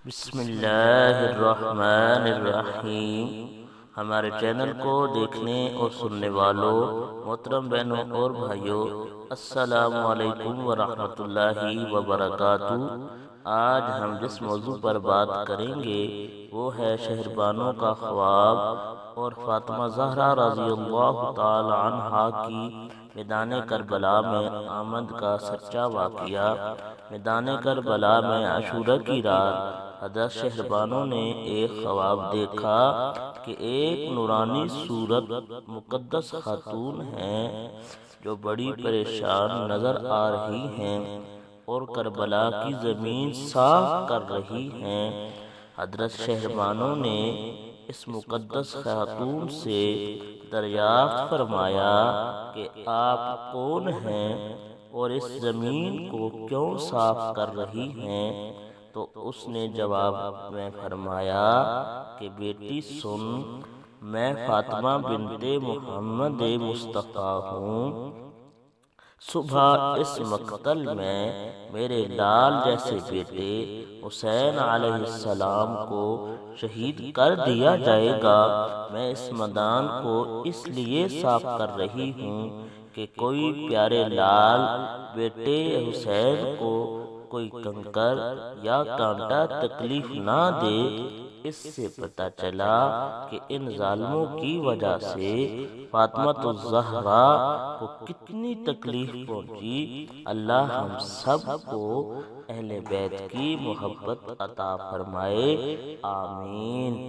بسم اللہ الرحمن الرحیم۔ ہمارے چینل کو دیکھنے اور سننے والوں محترم بہنوں اور بھائیوں، السلام علیکم ورحمۃ اللہ وبرکاتہ۔ آج ہم جس موضوع پر بات کریں گے وہ ہے شہربانوں کا خواب اور فاطمہ زہرا رضی اللہ تعالی عنہا کی میدان کربلا میں آمد کا سچا واقعہ۔ میدان کربلا میں عاشورہ کی رات حضرت شہربانوں نے ایک خواب دیکھا کہ ایک نورانی صورت مقدس خاتون ہیں جو بڑی پریشان نظر آ رہی ہیں اور کربلا کی زمین صاف کر رہی ہیں۔ حضرت شہربانوں نے اس مقدس خاتون سے دریافت فرمایا کہ آپ کون ہیں اور اس زمین کو کیوں صاف کر رہی ہیں؟ تو اس نے جواب میں فرمایا کہ بیٹی سن، میں فاطمہ بنت محمد مصطفیٰ ہوں۔ صبح اس مقتل میں میرے لال جیسے بیٹے حسین علیہ السلام کو شہید کر دیا جائے گا۔ میں اس میدان کو اس لیے صاف کر رہی ہوں کہ کوئی پیارے لال بیٹے حسین کو کوئی کنکر یا کانٹا تکلیف نہ دے۔ اس سے پتہ چلا کہ ان ظالموں کی وجہ سے فاطمہ الزہرا کو کتنی تکلیف پہنچی۔ اللہ ہم سب کو اہل بیت کی محبت عطا فرمائے، آمین۔